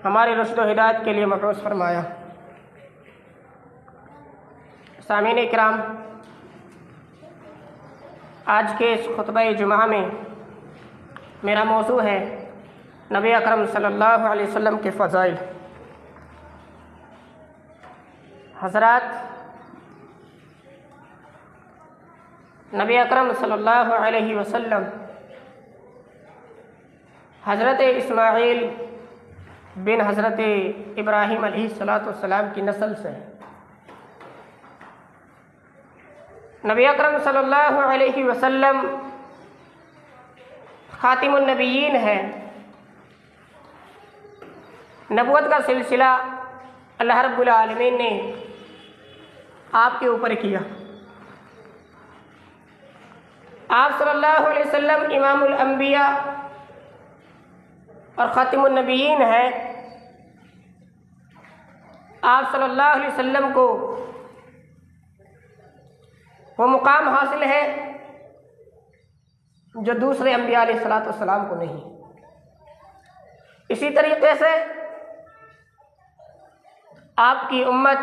ہماری رشد و ہدایت کے لیے مبعوث فرمایا۔ سامعین کرام، آج کے اس خطبہ جمعہ میں میرا موضوع ہے نبی اکرم صلی اللہ علیہ وسلم کے فضائل۔ حضرات، نبی اکرم صلی اللہ علیہ وسلم حضرت اسماعیل بن حضرت ابراہیم علیہ السلام کی نسل سے ہیں۔ نبی اکرم صلی اللہ علیہ وسلم خاتم النبیین ہے۔ نبوت کا سلسلہ اللہ رب العالمین نے آپ کے اوپر کیا۔ آپ صلی اللہ علیہ وسلم امام الانبیاء اور خاتم النبیین ہیں۔ آپ صلی اللہ علیہ وسلم کو وہ مقام حاصل ہے جو دوسرے انبیاء علیہ السلام کو نہیں۔ اسی طریقے سے آپ کی امت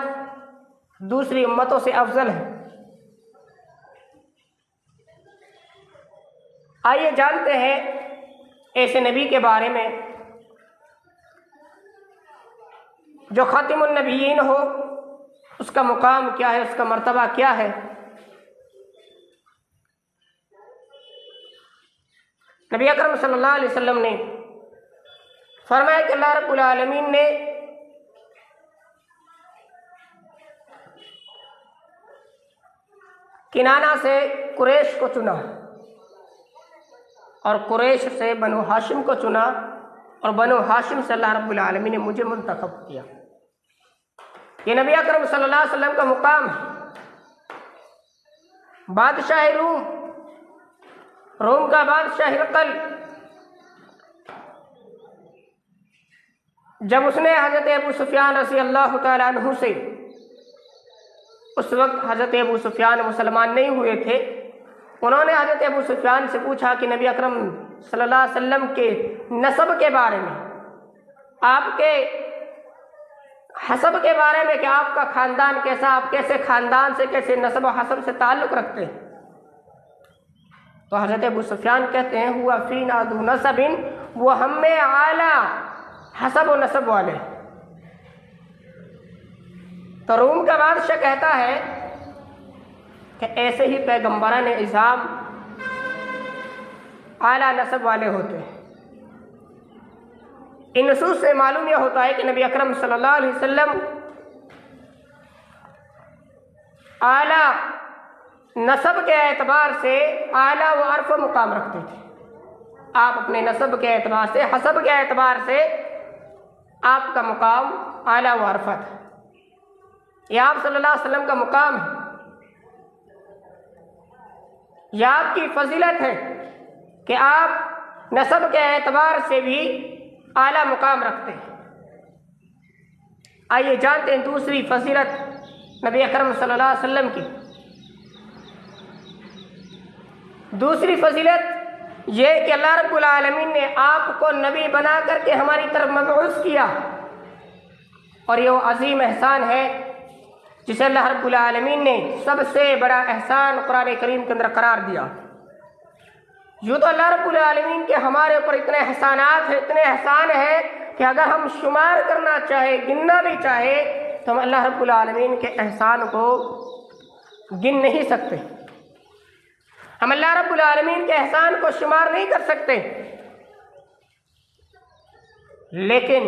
دوسری امتوں سے افضل ہے۔ آئیے جانتے ہیں ایسے نبی کے بارے میں جو خاتم النبیین ہو، اس کا مقام کیا ہے، اس کا مرتبہ کیا ہے۔ نبی اکرم صلی اللہ علیہ وسلم نے فرمایا کہ اللہ رب العالمین نے کنانہ سے قریش کو چنا اور قریش سے بنو ہاشم کو چنا اور بنو ہاشم سے اللہ رب العالمین نے مجھے منتخب کیا۔ یہ نبی اکرم صلی اللہ علیہ وسلم کا مقام ہے۔ بادشاہ روم کا بادشاہ ہرقل، جب اس نے حضرت ابو سفیان رضی اللہ تعالیٰ عنہ سے، اس وقت حضرت ابو سفیان مسلمان نہیں ہوئے تھے، انہوں نے حضرت ابو سفیان سے پوچھا کہ نبی اکرم صلی اللہ علیہ وسلم کے نسب کے بارے میں، آپ کے حسب کے بارے میں کہ آپ کا خاندان کیسا، آپ کیسے خاندان سے، کیسے نسب و حسب سے تعلق رکھتے ہیں۔ تو حضرت ابو سفیان کہتے ہیں ہوا فینا ذو نسب، وہ ہم میں اعلیٰ حسب و نسب والے۔ تو روم کا بادشاہ کہتا ہے کہ ایسے ہی پیغمبران اعظام اعلیٰ نسب والے ہوتے ہیں۔ ان نصوص سے معلوم یہ ہوتا ہے کہ نبی اکرم صلی اللہ علیہ وسلم اعلیٰ نسب کے اعتبار سے اعلیٰ و عرف مقام رکھتے تھے۔ آپ اپنے نسب کے اعتبار سے، حسب کے اعتبار سے آپ کا مقام اعلیٰ و عرفت ہے۔ یہ آپ صلی اللہ علیہ وسلم کا مقام ہے، یہ آپ کی فضیلت ہے کہ آپ نسب کے اعتبار سے بھی اعلیٰ مقام رکھتے ہیں۔ آئیے جانتے ہیں دوسری فضیلت نبی اکرم صلی اللہ علیہ وسلم کی۔ دوسری فضیلت یہ کہ اللہ رب العالمین نے آپ کو نبی بنا کر کے ہماری طرف مبعوث کیا، اور یہ وہ عظیم احسان ہے جسے اللہ رب العالمین نے سب سے بڑا احسان قرآن کریم کے اندر قرار دیا۔ یوں تو اللہ رب العالمین کے ہمارے اوپر اتنے احسانات ہیں، اتنے احسان ہیں کہ اگر ہم شمار کرنا چاہے، گننا بھی چاہے، تو ہم اللہ رب العالمین کے احسان کو گن نہیں سکتے۔ ہم اللہ رب العالمین کے احسان کو شمار نہیں کر سکتے، لیکن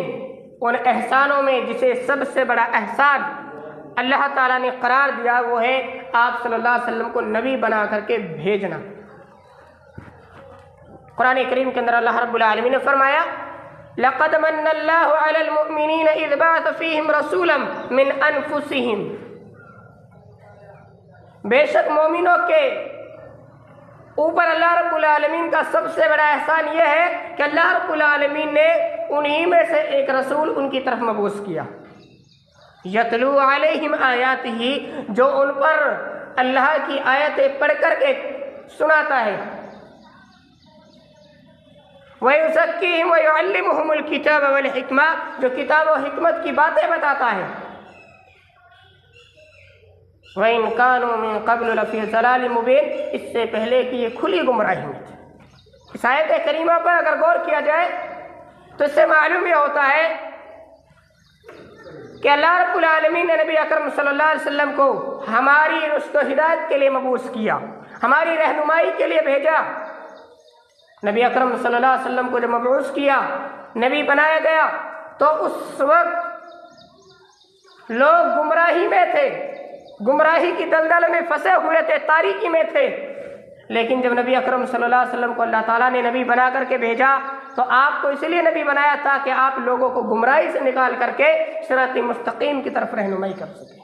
ان احسانوں میں جسے سب سے بڑا احسان اللہ تعالیٰ نے قرار دیا وہ ہے آپ صلی اللہ علیہ وسلم کو نبی بنا کر کے بھیجنا۔ قرآن کریم کے اندر اللہ رب العالمین نے فرمایا لَقَدْ مَنَّ اللَّهُ عَلَى الْمُؤْمِنِينَ إِذْ بَعَثَ فِيهِمْ رَسُولًا مِّنْ أَنفُسِهِمْ، بے شک مومنوں کے اوپر اللہ رب العالمین کا سب سے بڑا احسان یہ ہے کہ اللہ رب العالمین نے انہی میں سے ایک رسول ان کی طرف مبعوث کیا، یتلو علیہم آیاتہ، جو ان پر اللہ کی آیتیں پڑھ کر کے سناتا ہے، وَيُزَكِّيهِمْ وَيُعَلِّمُهُمُ الْكِتَابَ وَالْحِکْمَةَ، جو کتاب و حکمت کی باتیں بتاتا ہے. وَإِنْ كَانُوا مِنْ قَبْلُ لَفِي ضَلَالٍ مُبِينٍ، اس سے پہلے کہ یہ کھلی گمراہی میں تھے. اس آیت کریمہ پر اگر غور کیا جائے تو اس سے معلوم یہ ہوتا ہے کہ اللہ رب العالمین نے نبی اکرم صلی اللہ علیہ وسلم کو ہماری رشد و ہدایت کے لیے مبعوث کیا، ہماری رہنمائی کے لیے بھیجا. نبی اکرم صلی اللہ علیہ وسلم کو جب مبعوث کیا، نبی بنایا گیا، تو اس وقت لوگ گمراہی میں تھے، گمراہی کی دلدل میں پھنسے ہوئے تھے، تاریکی میں تھے. لیکن جب نبی اکرم صلی اللہ علیہ وسلم کو اللہ تعالیٰ نے نبی بنا کر کے بھیجا تو آپ کو اس لیے نبی بنایا تاکہ آپ لوگوں کو گمراہی سے نکال کر کے صراط مستقیم کی طرف رہنمائی کر سکیں،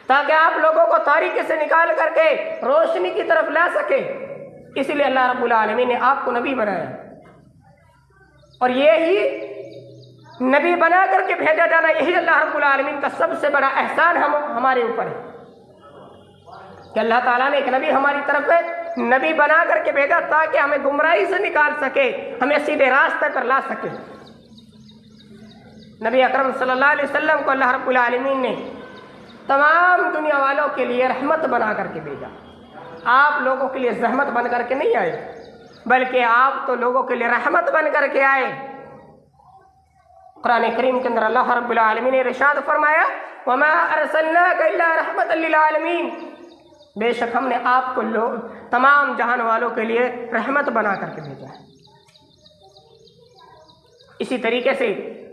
تاکہ آپ لوگوں کو تاریکی سے نکال کر کے روشنی کی طرف لا سکے. اس لیے اللہ رب العالمین نے آپ کو نبی بنایا، اور یہی نبی بنا کر کے بھیجا جانا، یہی اللہ رب العالمین کا سب سے بڑا احسان ہمارے اوپر ہے کہ اللہ تعالیٰ نے ایک نبی ہماری طرف ہے، نبی بنا کر کے بھیجا تاکہ ہمیں گمراہی سے نکال سکے، ہمیں سیدھے راستے پر لا سکے. نبی اکرم صلی اللہ علیہ وسلم کو اللہ رب العالمین نے تمام دنیا والوں کے لیے رحمت بنا کر کے بھیجا. آپ لوگوں کے لیے زحمت بن کر کے نہیں آئے، بلکہ آپ تو لوگوں کے لیے رحمت بن کر کے آئے. قرآن کریم کے اندر اللہ رب العالمین نے ارشاد فرمایا وَمَا أَرْسَلْنَاكَ إِلَّا رَحْمَةً لِّلْعَالَمِينَ، بے شک ہم نے آپ کو تمام جہان والوں کے لیے رحمت بنا کر کے بھیجا ہے. اسی طریقے سے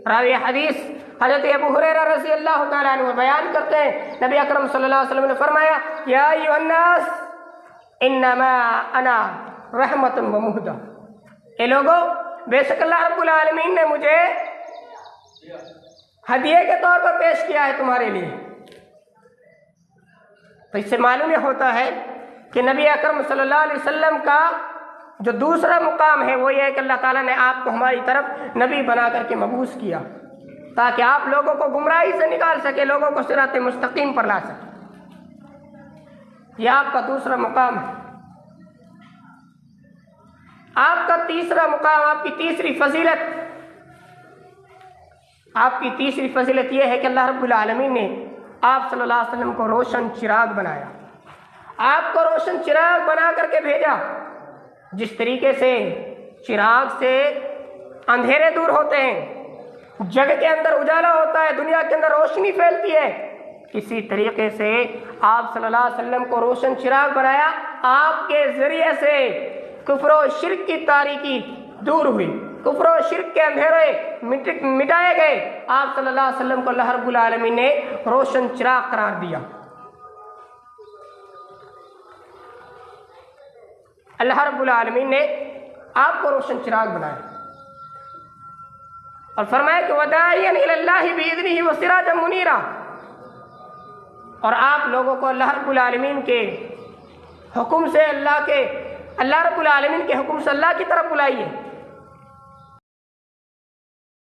راوی حدیث حضرت ابو ہریرہ رضی اللہ تعالیٰ عنہ بیان کرتے ہیں، نبی اکرم صلی اللہ علیہ وسلم نے فرمایا یا ایھا الناس انما انا رحمت و مہدہ، اے لوگو بے شک اللہ رب العالمین نے مجھے ہدیے کے طور پر پیش کیا ہے تمہارے لیے. تو اس سے معلوم یہ ہوتا ہے کہ نبی اکرم صلی اللہ علیہ وسلم کا جو دوسرا مقام ہے وہ یہ ہے کہ اللہ تعالیٰ نے آپ کو ہماری طرف نبی بنا کر کے مبعوث کیا تاکہ آپ لوگوں کو گمراہی سے نکال سکے، لوگوں کو صراط مستقیم پر لا سکے. یہ آپ کا دوسرا مقام ہے. آپ کا تیسرا مقام، آپ کی تیسری فضیلت یہ ہے کہ اللہ رب العالمین نے آپ صلی اللہ علیہ وسلم کو روشن چراغ بنایا، آپ کو روشن چراغ بنا کر کے بھیجا. جس طریقے سے چراغ سے اندھیرے دور ہوتے ہیں، جگ کے اندر اجالا ہوتا ہے، دنیا کے اندر روشنی پھیلتی ہے، اسی طریقے سے آپ صلی اللہ علیہ وسلم کو روشن چراغ بنایا. آپ کے ذریعے سے کفر و شرک کی تاریکی دور ہوئی، کفر و شرک کے اندھیرے مٹائے گئے. آپ صلی اللہ علیہ وسلم کو اللہ رب العالمین نے روشن چراغ قرار دیا. اللہ رب العالمین نے آپ کو روشن چراغ بنایا اور فرمایا کہ وَدَاعِيًا إِلَى اللَّهِ بِإِذْنِهِ وَسِرَاجًا مُنِيرًا، اور آپ لوگوں کو اللہ رب العالمین کے حکم سے اللہ رب العالمین کے حکم سے اللہ کی طرف بلائیے.